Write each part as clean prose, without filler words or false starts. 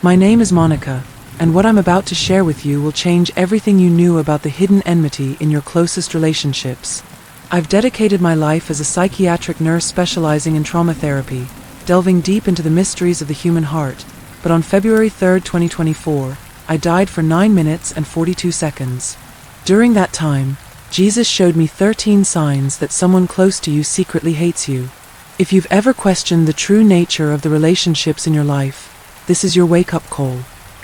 My name is Monica, and what I'm about to share with you will change everything you knew about the hidden enmity in your closest relationships. I've dedicated my life as a psychiatric nurse specializing in trauma therapy, delving deep into the mysteries of the human heart, but on February 3, 2024, I died for 9 minutes and 42 seconds. During that time, Jesus showed me 13 signs that someone close to you secretly hates you. If you've ever questioned the true nature of the relationships in your life, this is your wake-up call.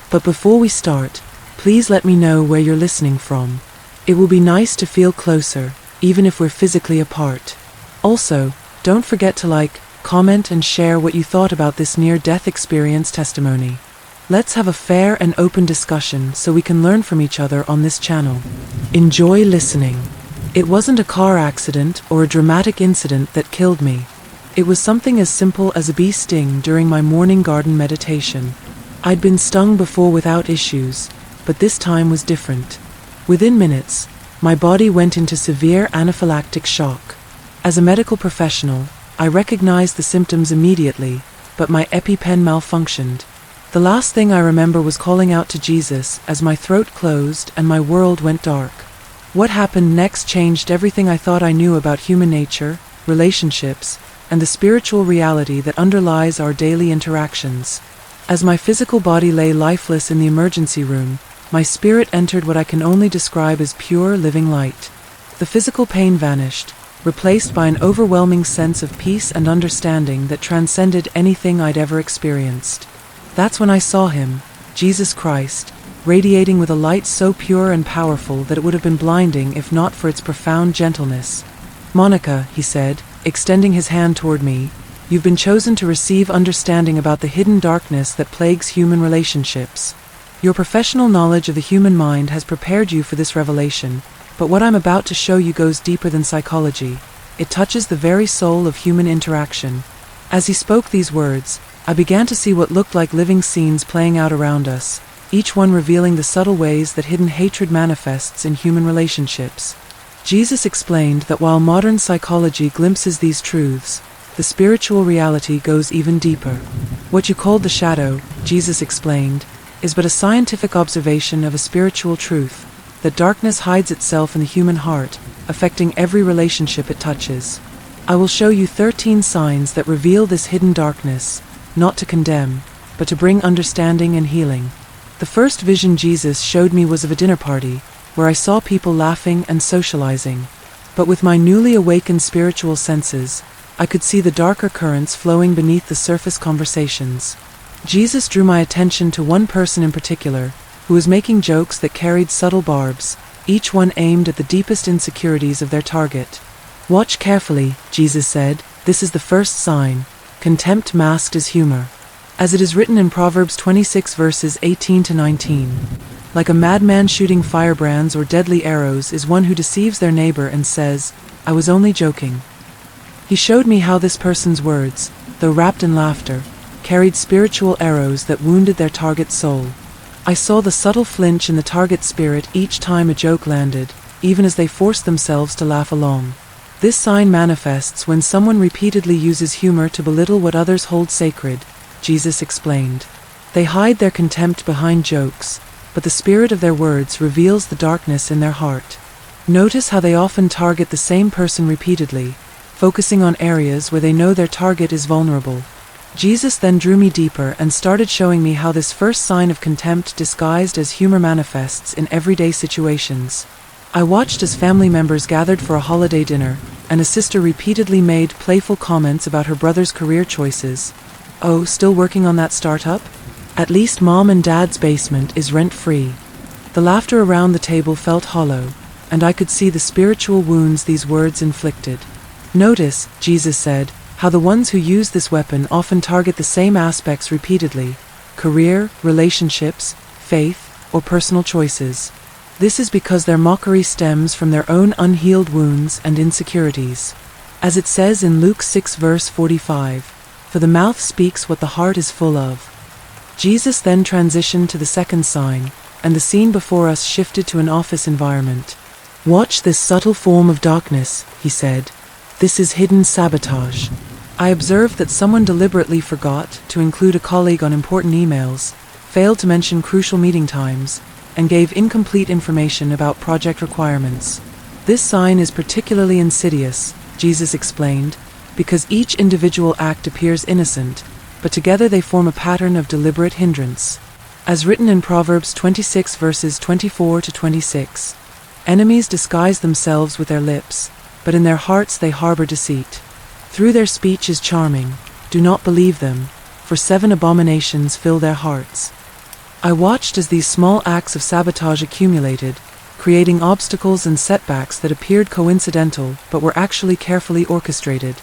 But before we start, please let me know where you're listening from. It will be nice to feel closer, even if we're physically apart. Also, don't forget to like, comment, and share what you thought about this near-death experience testimony. Let's have a fair and open discussion so we can learn from each other on this channel. Enjoy listening. It wasn't a car accident or a dramatic incident that killed me. It was something as simple as a bee sting during my morning garden meditation. I'd been stung before without issues, but this time was different. Within minutes, my body went into severe anaphylactic shock. As a medical professional, I recognized the symptoms immediately, but my EpiPen malfunctioned. The last thing I remember was calling out to Jesus as my throat closed and my world went dark. What happened next changed everything I thought I knew about human nature, relationships, and the spiritual reality that underlies our daily interactions. As my physical body lay lifeless in the emergency room, my spirit entered what I can only describe as pure living light. The physical pain vanished, replaced by an overwhelming sense of peace and understanding that transcended anything I'd ever experienced. That's when I saw him, Jesus Christ, radiating with a light so pure and powerful that it would have been blinding if not for its profound gentleness. "Monica," he said, extending his hand toward me, "you've been chosen to receive understanding about the hidden darkness that plagues human relationships. Your professional knowledge of the human mind has prepared you for this revelation, but what I'm about to show you goes deeper than psychology. It touches the very soul of human interaction." As he spoke these words, I began to see what looked like living scenes playing out around us, each one revealing the subtle ways that hidden hatred manifests in human relationships. Jesus explained that while modern psychology glimpses these truths, the spiritual reality goes even deeper. What you called the shadow, Jesus explained, is but a scientific observation of a spiritual truth, that darkness hides itself in the human heart, affecting every relationship it touches. I will show you 13 signs that reveal this hidden darkness, not to condemn, but to bring understanding and healing. The first vision Jesus showed me was of a dinner party, where I saw people laughing and socializing. But with my newly awakened spiritual senses, I could see the darker currents flowing beneath the surface conversations. Jesus drew my attention to one person in particular, who was making jokes that carried subtle barbs, each one aimed at the deepest insecurities of their target. "Watch carefully," Jesus said, "this is the first sign. Contempt masked as humor." As it is written in Proverbs 26 verses 18 to 19. "Like a madman shooting firebrands or deadly arrows is one who deceives their neighbor and says, 'I was only joking.'" He showed me how this person's words, though wrapped in laughter, carried spiritual arrows that wounded their target's soul. I saw the subtle flinch in the target's spirit each time a joke landed, even as they forced themselves to laugh along. This sign manifests when someone repeatedly uses humor to belittle what others hold sacred, Jesus explained. They hide their contempt behind jokes, but the spirit of their words reveals the darkness in their heart. Notice how they often target the same person repeatedly, focusing on areas where they know their target is vulnerable. Jesus then drew me deeper and started showing me how this first sign of contempt disguised as humor manifests in everyday situations. I watched as family members gathered for a holiday dinner, and a sister repeatedly made playful comments about her brother's career choices. "Oh, still working on that startup? At least Mom and Dad's basement is rent-free." The laughter around the table felt hollow, and I could see the spiritual wounds these words inflicted. "Notice," Jesus said, "how the ones who use this weapon often target the same aspects repeatedly: career, relationships, faith, or personal choices. This is because their mockery stems from their own unhealed wounds and insecurities. As it says in Luke 6 verse 45, "For the mouth speaks what the heart is full of." Jesus then transitioned to the second sign, and the scene before us shifted to an office environment. "Watch this subtle form of darkness," he said. "This is hidden sabotage." I observed that someone deliberately forgot to include a colleague on important emails, failed to mention crucial meeting times, and gave incomplete information about project requirements. This sign is particularly insidious, Jesus explained, because each individual act appears innocent, but together they form a pattern of deliberate hindrance. As written in Proverbs 26 verses 24 to 26, enemies disguise themselves with their lips, but in their hearts they harbor deceit. Through their speech is charming, do not believe them, for 7 abominations fill their hearts. I watched as these small acts of sabotage accumulated, creating obstacles and setbacks that appeared coincidental but were actually carefully orchestrated.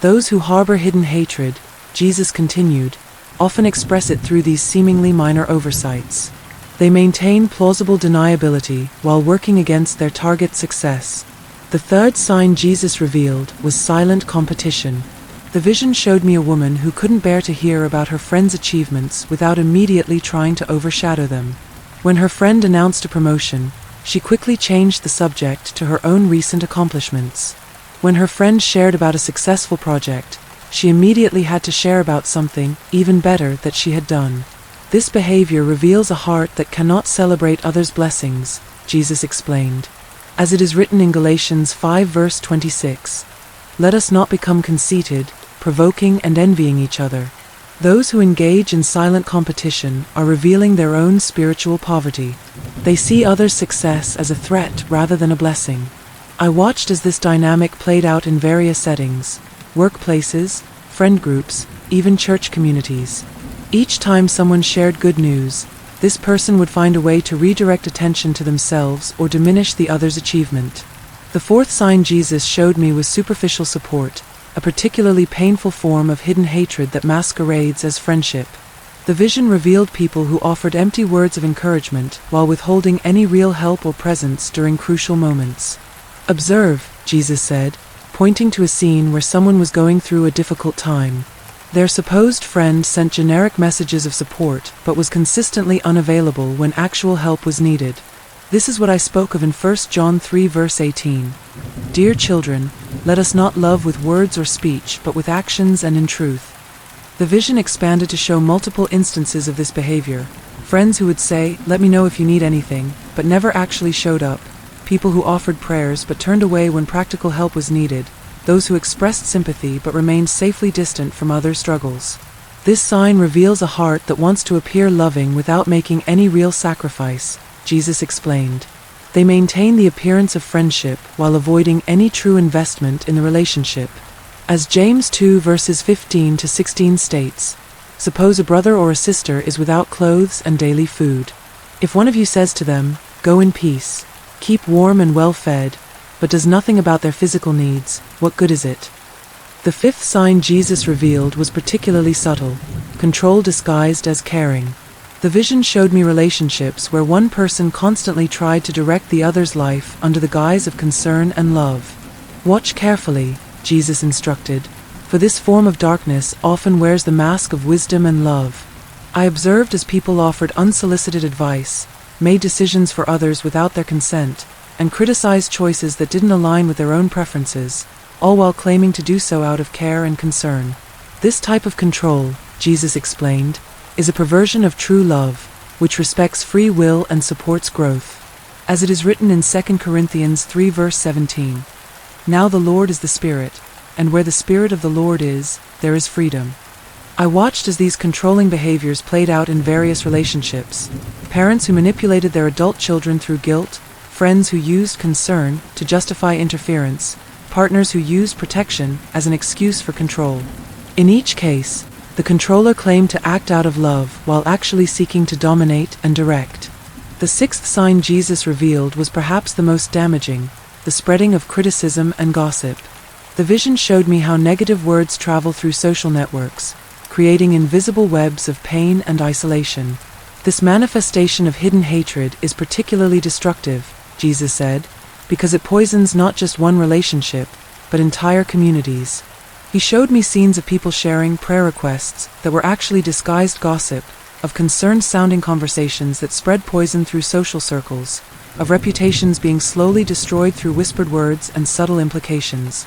Those who harbor hidden hatred, Jesus continued, often express it through these seemingly minor oversights. They maintain plausible deniability while working against their target's success. The third sign Jesus revealed was silent competition. The vision showed me a woman who couldn't bear to hear about her friend's achievements without immediately trying to overshadow them. When her friend announced a promotion, she quickly changed the subject to her own recent accomplishments. When her friend shared about a successful project, she immediately had to share about something even better that she had done. This behavior reveals a heart that cannot celebrate others' blessings, Jesus explained. As it is written in Galatians 5 verse 26, "Let us not become conceited, provoking and envying each other." Those who engage in silent competition are revealing their own spiritual poverty. They see others' success as a threat rather than a blessing. I watched as this dynamic played out in various settings: workplaces, friend groups, even church communities. Each time someone shared good news, this person would find a way to redirect attention to themselves or diminish the other's achievement. The fourth sign Jesus showed me was superficial support, a particularly painful form of hidden hatred that masquerades as friendship. The vision revealed people who offered empty words of encouragement while withholding any real help or presence during crucial moments. "Observe," Jesus said, pointing to a scene where someone was going through a difficult time. Their supposed friend sent generic messages of support but was consistently unavailable when actual help was needed. This is what I spoke of in 1 John 3 verse 18. "Dear children, let us not love with words or speech but with actions and in truth." The vision expanded to show multiple instances of this behavior. Friends who would say, "Let me know if you need anything," but never actually showed up. People who offered prayers but turned away when practical help was needed. Those who expressed sympathy but remained safely distant from other struggles. This sign reveals a heart that wants to appear loving without making any real sacrifice, Jesus explained. They maintain the appearance of friendship while avoiding any true investment in the relationship. As James 2 verses 15 to 16 states, "Suppose a brother or a sister is without clothes and daily food. If one of you says to them, 'Go in peace, keep warm and well fed,' but does nothing about their physical needs, what good is it?" The fifth sign Jesus revealed was particularly subtle: control disguised as caring. The vision showed me relationships where one person constantly tried to direct the other's life under the guise of concern and love. "Watch carefully," Jesus instructed, "for this form of darkness often wears the mask of wisdom and love." I observed as people offered unsolicited advice, made decisions for others without their consent, and criticized choices that didn't align with their own preferences, all while claiming to do so out of care and concern. This type of control, Jesus explained, is a perversion of true love, which respects free will and supports growth. As it is written in 2 Corinthians 3 verse 17, "Now the Lord is the Spirit, and where the Spirit of the Lord is, there is freedom." I watched as these controlling behaviors played out in various relationships: parents who manipulated their adult children through guilt, friends who used concern to justify interference, partners who used protection as an excuse for control. In each case, the controller claimed to act out of love while actually seeking to dominate and direct. The sixth sign Jesus revealed was perhaps the most damaging: the spreading of criticism and gossip. The vision showed me how negative words travel through social networks, creating invisible webs of pain and isolation. This manifestation of hidden hatred is particularly destructive, Jesus said, because it poisons not just one relationship, but entire communities. He showed me scenes of people sharing prayer requests that were actually disguised gossip, of concerned-sounding conversations that spread poison through social circles, of reputations being slowly destroyed through whispered words and subtle implications.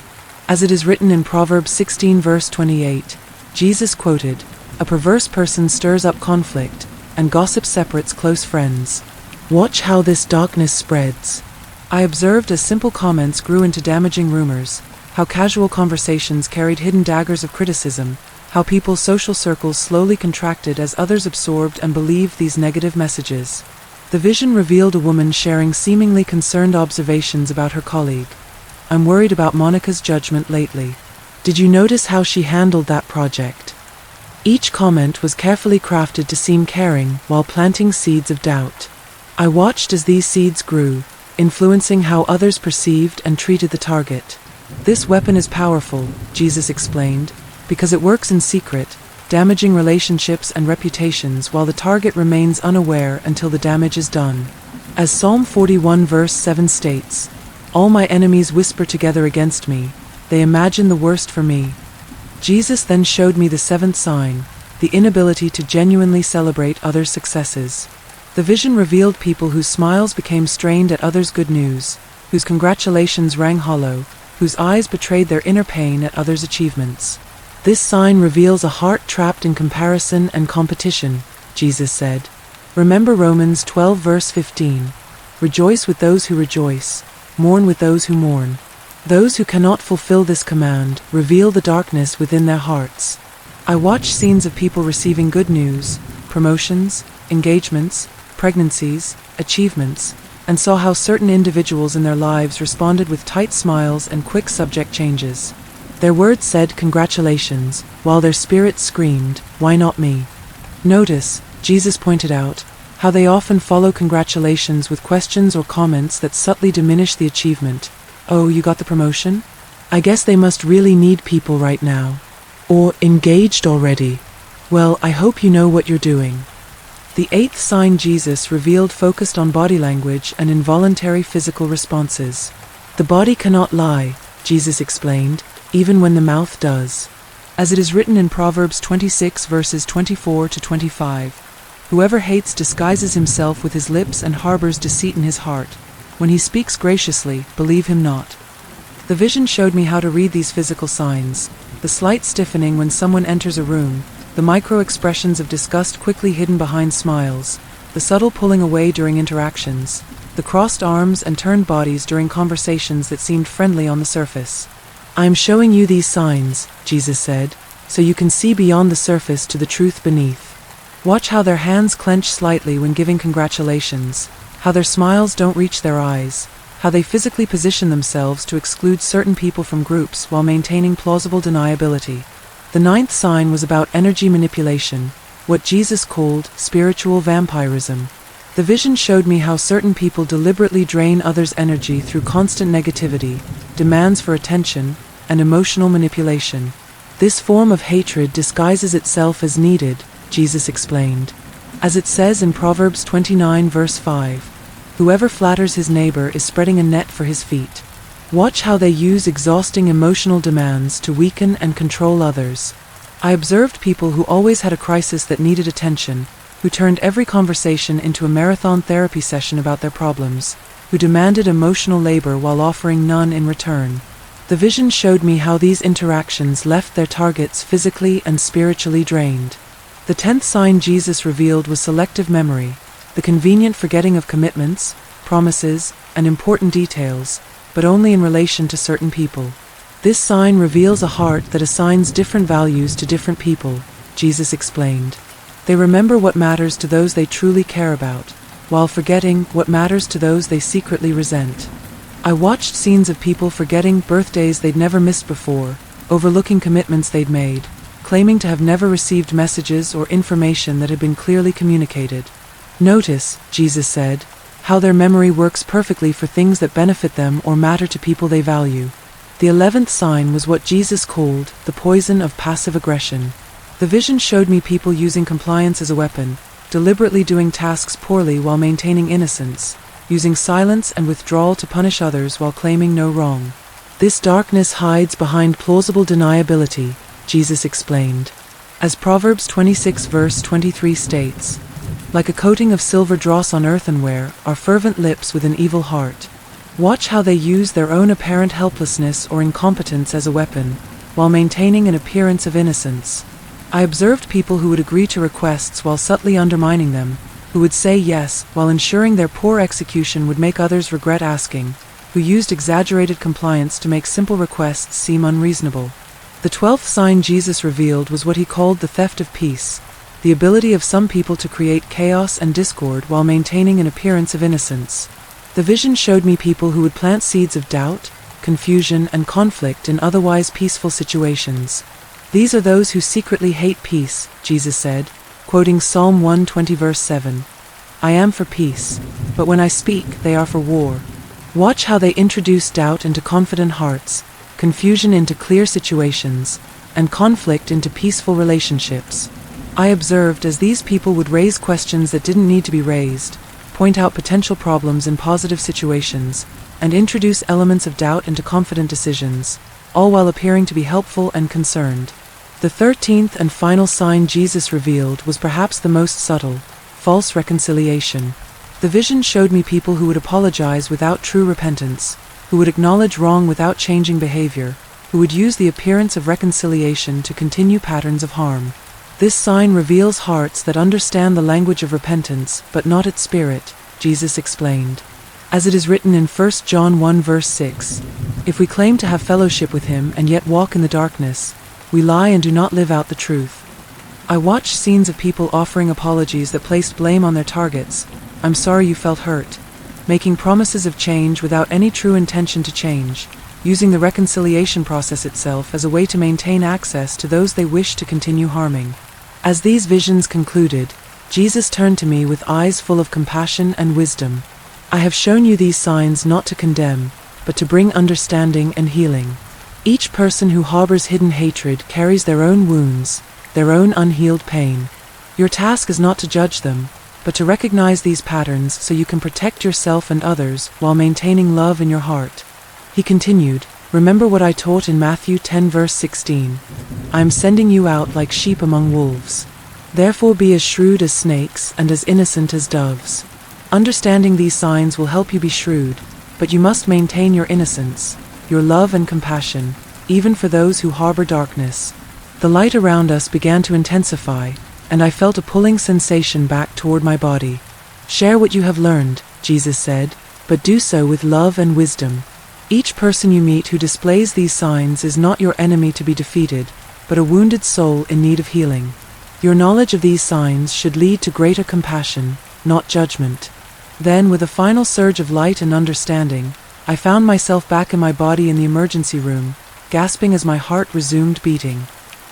As it is written in Proverbs 16 verse 28, Jesus quoted, "A perverse person stirs up conflict, and gossip separates close friends. Watch how this darkness spreads. I observed as simple comments grew into damaging rumors, how casual conversations carried hidden daggers of criticism, how people's social circles slowly contracted as others absorbed and believed these negative messages. The vision revealed a woman sharing seemingly concerned observations about her colleague. "I'm worried about Monica's judgment lately. Did you notice how she handled that project?" Each comment was carefully crafted to seem caring while planting seeds of doubt. I watched as these seeds grew, influencing how others perceived and treated the target. "This weapon is powerful," Jesus explained, "because it works in secret, damaging relationships and reputations while the target remains unaware until the damage is done." As Psalm 41 verse 7 states, "All my enemies whisper together against me, they imagine the worst for me." Jesus then showed me the seventh sign, the inability to genuinely celebrate others' successes. The vision revealed people whose smiles became strained at others' good news, whose congratulations rang hollow, whose eyes betrayed their inner pain at others' achievements. "This sign reveals a heart trapped in comparison and competition," Jesus said. "Remember Romans 12 verse 15. Rejoice with those who rejoice, mourn with those who mourn." Those who cannot fulfill this command reveal the darkness within their hearts. I watched scenes of people receiving good news, promotions, engagements, pregnancies, achievements, and saw how certain individuals in their lives responded with tight smiles and quick subject changes. Their words said congratulations, while their spirits screamed, "Why not me?" Notice, Jesus pointed out, how they often follow congratulations with questions or comments that subtly diminish the achievement. "Oh, you got the promotion? I guess they must really need people right now." Or, "Engaged already? Well, I hope you know what you're doing." The eighth sign Jesus revealed focused on body language and involuntary physical responses. "The body cannot lie," Jesus explained, "even when the mouth does." As it is written in Proverbs 26 verses 24 to 25, "Whoever hates disguises himself with his lips and harbors deceit in his heart. When he speaks graciously, believe him not." The vision showed me how to read these physical signs: the slight stiffening when someone enters a room, the micro-expressions of disgust quickly hidden behind smiles, the subtle pulling away during interactions, the crossed arms and turned bodies during conversations that seemed friendly on the surface. "I am showing you these signs," Jesus said, "so you can see beyond the surface to the truth beneath." Watch how their hands clench slightly when giving congratulations, how their smiles don't reach their eyes, how they physically position themselves to exclude certain people from groups while maintaining plausible deniability. The ninth sign was about energy manipulation, what Jesus called spiritual vampirism. The vision showed me how certain people deliberately drain others' energy through constant negativity, demands for attention, and emotional manipulation. "This form of hatred disguises itself as needed," Jesus explained. As it says in Proverbs 29 verse 5, "Whoever flatters his neighbor is spreading a net for his feet." Watch how they use exhausting emotional demands to weaken and control others. I observed people who always had a crisis that needed attention, who turned every conversation into a marathon therapy session about their problems, who demanded emotional labor while offering none in return. The vision showed me how these interactions left their targets physically and spiritually drained. The 10th sign Jesus revealed was selective memory, the convenient forgetting of commitments, promises, and important details, but only in relation to certain people. "This sign reveals a heart that assigns different values to different people," Jesus explained. "They remember what matters to those they truly care about, while forgetting what matters to those they secretly resent." I watched scenes of people forgetting birthdays they'd never missed before, overlooking commitments they'd made, claiming to have never received messages or information that had been clearly communicated. "Notice," Jesus said, "how their memory works perfectly for things that benefit them or matter to people they value." The 11th sign was what Jesus called the poison of passive aggression. The vision showed me people using compliance as a weapon, deliberately doing tasks poorly while maintaining innocence, using silence and withdrawal to punish others while claiming no wrong. "This darkness hides behind plausible deniability," Jesus explained. As Proverbs 26 verse 23 states, "Like a coating of silver dross on earthenware are fervent lips with an evil heart." Watch how they use their own apparent helplessness or incompetence as a weapon, while maintaining an appearance of innocence. I observed people who would agree to requests while subtly undermining them, who would say yes while ensuring their poor execution would make others regret asking, who used exaggerated compliance to make simple requests seem unreasonable. The 12th sign Jesus revealed was what he called the theft of peace, the ability of some people to create chaos and discord while maintaining an appearance of innocence. The vision showed me people who would plant seeds of doubt, confusion, and conflict in otherwise peaceful situations. These are those who secretly hate peace, Jesus said, quoting Psalm 120 verse 7. I am for peace, but when I speak, they are for war. Watch how they introduce doubt into confident hearts, confusion into clear situations, and conflict into peaceful relationships. I observed as these people would raise questions that didn't need to be raised, point out potential problems in positive situations, and introduce elements of doubt into confident decisions, all while appearing to be helpful and concerned. The 13th and final sign Jesus revealed was perhaps the most subtle: false reconciliation. The vision showed me people who would apologize without true repentance, who would acknowledge wrong without changing behavior, who would use the appearance of reconciliation to continue patterns of harm. This sign reveals hearts that understand the language of repentance, but not its spirit, Jesus explained. As it is written in 1 John 1 verse 6, if we claim to have fellowship with him and yet walk in the darkness, we lie and do not live out the truth. I watched scenes of people offering apologies that placed blame on their targets. I'm sorry you felt hurt. Making promises of change without any true intention to change, using the reconciliation process itself as a way to maintain access to those they wish to continue harming. As these visions concluded, Jesus turned to me with eyes full of compassion and wisdom. I have shown you these signs not to condemn, but to bring understanding and healing. Each person who harbors hidden hatred carries their own wounds, their own unhealed pain. Your task is not to judge them, but to recognize these patterns so you can protect yourself and others while maintaining love in your heart. He continued, remember what I taught in Matthew 10 verse 16. I am sending you out like sheep among wolves. Therefore be as shrewd as snakes and as innocent as doves. Understanding these signs will help you be shrewd, but you must maintain your innocence, your love and compassion, even for those who harbor darkness. The light around us began to intensify, and I felt a pulling sensation back toward my body. Share what you have learned, Jesus said, but do so with love and wisdom. Each person you meet who displays these signs is not your enemy to be defeated, but a wounded soul in need of healing. Your knowledge of these signs should lead to greater compassion, not judgment. Then, with a final surge of light and understanding, I found myself back in my body in the emergency room, gasping as my heart resumed beating.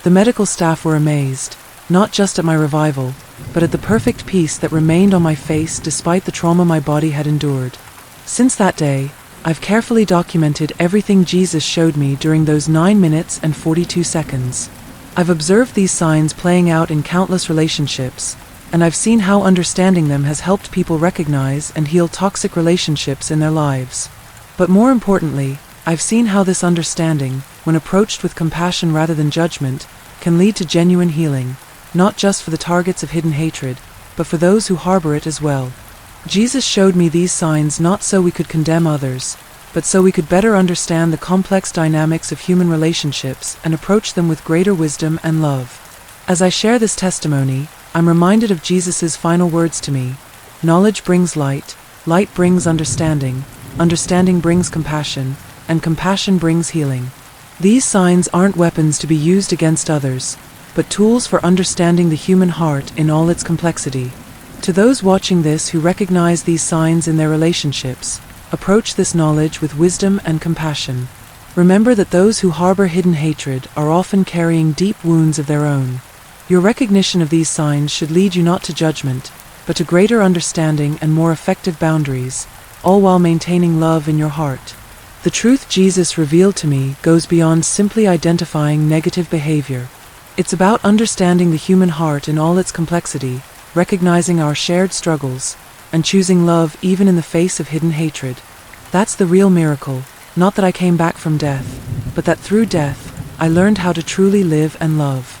The medical staff were amazed, not just at my revival, but at the perfect peace that remained on my face despite the trauma my body had endured. Since that day, I've carefully documented everything Jesus showed me during those 9 minutes and 42 seconds. I've observed these signs playing out in countless relationships, and I've seen how understanding them has helped people recognize and heal toxic relationships in their lives. But more importantly, I've seen how this understanding, when approached with compassion rather than judgment, can lead to genuine healing, not just for the targets of hidden hatred, but for those who harbor it as well. Jesus showed me these signs not so we could condemn others, but so we could better understand the complex dynamics of human relationships and approach them with greater wisdom and love. As I share this testimony, I'm reminded of Jesus' final words to me: knowledge brings light, light brings understanding, understanding brings compassion, and compassion brings healing. These signs aren't weapons to be used against others, but tools for understanding the human heart in all its complexity. To those watching this who recognize these signs in their relationships, approach this knowledge with wisdom and compassion. Remember that those who harbor hidden hatred are often carrying deep wounds of their own. Your recognition of these signs should lead you not to judgment, but to greater understanding and more effective boundaries, all while maintaining love in your heart. The truth Jesus revealed to me goes beyond simply identifying negative behavior. It's about understanding the human heart in all its complexity, recognizing our shared struggles, and choosing love even in the face of hidden hatred. That's the real miracle, not that I came back from death, but that through death, I learned how to truly live and love.